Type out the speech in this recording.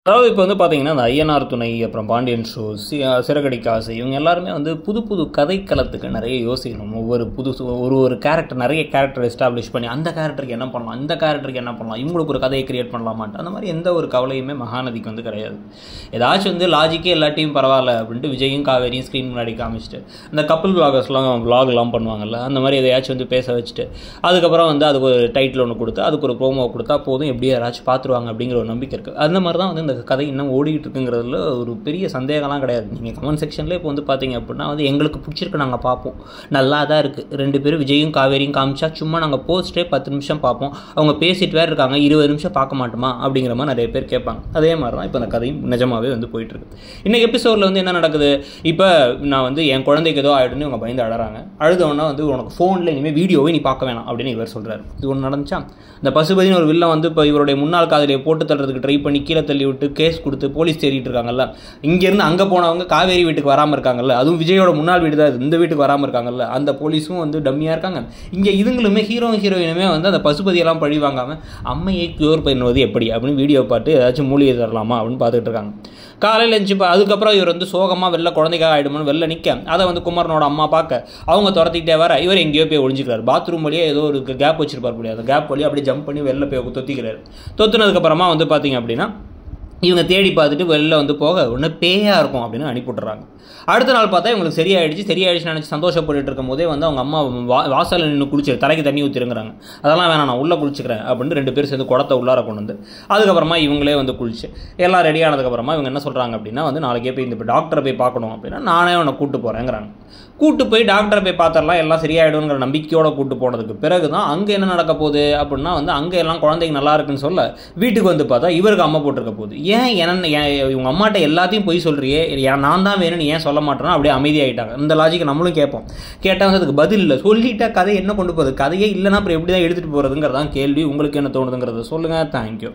அதாவது இப்போ வந்து பார்த்தீங்கன்னா, அந்த ஐயனார் துணை, அப்புறம் பாண்டியன் ஷோ, சிறகடிக்க ஆசை இவங்க எல்லாருமே வந்து புது புது கதைக்களத்துக்கு நிறைய யோசிக்கணும். ஒவ்வொரு புதுசு ஒரு கேரக்டர் நிறைய கேரக்டர் எஸ்டாப்ளிஷ் பண்ணி அந்த கேரக்டருக்கு என்ன பண்ணலாம், இந்த கேரக்டருக்கு என்ன பண்ணலாம், இவங்களுக்கு ஒரு கதையை கிரியேட் பண்ணலாமான்ட்டு அந்த மாதிரி எந்த ஒரு கவலையுமே மகாநதிக்கு வந்து கிடையாது. ஏதாச்சும் வந்து லாஜிக்கே எல்லாத்தையும் பரவாயில்ல அப்படின்ட்டு விஜயும் காவேரியும் ஸ்க்ரீன் முன்னாடி காமிச்சிட்டு இந்த கப்பல் விளாகர்ஸ்லாம் விளாக்லாம் பண்ணுவாங்கல்ல, அந்த மாதிரி எதையாச்சும் வந்து பேச வச்சுட்டு அதுக்கப்புறம் வந்து அதுக்கு ஒரு டைட்டில் ஒன்று கொடுத்து அதுக்கு ஒரு ப்ரோமோ கொடுத்தா போதும், எப்படியும் யாராச்சும் பார்த்துருவாங்க அப்படிங்கிற ஒரு நம்பிக்கை இருக்குது. அந்த மாதிரி தான் வந்து இந்த கதை இன்னும் ஓடிக்கிட்டு இருக்குங்கிறதுல ஒரு பெரிய சந்தேகம்லாம் கிடையாது. நீங்கள் கமெண்ட் செக்ஷன்லேயே இப்போ வந்து பார்த்தீங்க அப்படின்னா வந்து எங்களுக்கு பிடிச்சிருக்கு, நாங்கள் பார்ப்போம், நல்லா தான் இருக்குது, 2 பேரும் விஜயும் காவேரியும் காமிச்சா சும்மா நாங்கள் போஸ்ட்டே 10 நிமிஷம் பார்ப்போம், அவங்க பேசிட்டு வேறு இருக்காங்க 20 நிமிஷம் பார்க்க மாட்டோமா அப்படிங்கிற மாதிரி நிறைய பேர் கேட்பாங்க. அதே மாதிரி தான் இப்போ அந்த கதையும் நிஜமாகவே வந்து போயிட்டுருக்கு. இன்றைக்கி எபிசோடில் வந்து என்ன நடக்குது, இப்போ நான் வந்து என் குழந்தைக்கு ஏதோ ஆகிடுன்னு இவங்க பயந்து அழறாங்க. அழுதவொன்னா வந்து உனக்கு ஃபோனில் இனிமேல் வீடியோவை நீ பார்க்க வேணாம் அப்படின்னு இவர் சொல்கிறார். இது ஒன்று நடந்துச்சா, இந்த பசுபதினு ஒரு வில்லை வந்து இப்போ இவருடைய முன்னாள் காதலியை போட்டு தள்ளுறதுக்கு ட்ரை பண்ணி கீழே தள்ளி விட்டு கேஸ் கொடுத்து போலீஸ் தேடிட்டு இருக்காங்கல்ல, இங்கேருந்து அங்கே போனவங்க காவேரி வீட்டுக்கு வராமல் இருக்காங்கல்ல, அதுவும் விஜயோட முன்னாள் வீடு தான் இந்த வீட்டுக்கு வராமல் இருக்காங்கல்ல, அந்த போலீஸும் வந்து டம்மியாக இருக்காங்க. இங்கே இதுங்களுமே ஹீரோயினுமே வந்து அந்த பசுபதியெல்லாம் பழி வாங்காமல் அம்மையை க்யூர் பண்ணுவது எப்படி அப்படின்னு வீடியோ பார்த்து ஏதாச்சும் மூலிகை தரலாமா அப்படின்னு பார்த்துட்டு இருக்காங்க. காலையில் இருந்துச்சு. அதுக்கப்புறம் இவர் வந்து சோகமாக வெளில குழந்தைக்காக ஆகிடுமோன்னு வெளில நிற்க அதை வந்து குமரனோட அம்மா பார்க்க அவங்க துரத்திக்கிட்டே வர இவர் எங்கேயோ போய் ஒழிஞ்சிக்கிறார். பாத்ரூம் வழியாக ஏதோ ஒரு கேப் வச்சிருப்பார் முடியாது, அந்த கேப் வழியாக அப்படியே ஜம்ப் பண்ணி வெளில போய் தொத்திக்கிறார். தொத்துனதுக்கப்புறமா வந்து பார்த்தீங்க அப்படின்னா இவங்க தேடி பார்த்துட்டு வெளில வந்து போக ஒன்று பேயாக இருக்கும் அப்படின்னு அனுப்பிவிட்றாங்க. அடுத்த நாள் பார்த்தா இவங்களுக்கு சரியாயிடுச்சுன்னு நினச்சி சந்தோஷப்பட்டு இருக்கும் போதே வந்து அவங்க அம்மா வாசலில் நின்று குளிச்சு தலைக்கு தண்ணி ஊற்றிருங்கிறாங்க. அதெல்லாம் வேணாம், நான் உள்ளே குளிச்சுக்கிறேன் அப்படின்னு 2 பேர் சேர்ந்து குடத்தை உள்ளார கொண்டு வந்து அதுக்கப்புறமா இவங்களே வந்து குளிச்சு எல்லாம் ரெடி ஆனதுக்கப்புறமா இவங்க என்ன சொல்கிறாங்க அப்படின்னா வந்து நாளைக்கே போய் இந்த டாக்டரை போய் பார்க்கணும் அப்படின்னா நானே உன்னை கூட்டு போகிறேங்கிறாங்க. கூட்டு போய் டாக்டரை போய் பார்த்தரலாம், எல்லாம் சரியாயிடுங்கிற நம்பிக்கையோட கூட்டு போனதுக்கு பிறகு தான் அங்கே என்ன நடக்க போகுது அப்படின்னா வந்து அங்கே எல்லாம் குழந்தைங்க நல்லா இருக்குன்னு சொல்ல வீட்டுக்கு வந்து பார்த்தா இவருக்கு அம்மா போட்டிருக்க போகுது. இவங்க அம்மாட்ட எல்லாத்தையும் போய் சொல்றியே, நான் தான் வேணும்னு ஏன் சொல்ல மாட்டேன்னா அப்படியே அமைதியாகிட்டாங்க. இந்த லாஜிக்கை நம்மளும் கேட்போம். கேட்டால் வந்து அதுக்கு பதில் இல்லை. சொல்லிட்டா கதை என்ன கொண்டு போகுது, கதையே இல்லைன்னா அப்புறம் எப்படி தான் எடுத்துகிட்டு போகிறதுங்கிறதான் கேள்வி. உங்களுக்கு என்ன தோணுதுங்கிறத சொல்லுங்கள். தேங்க்யூ.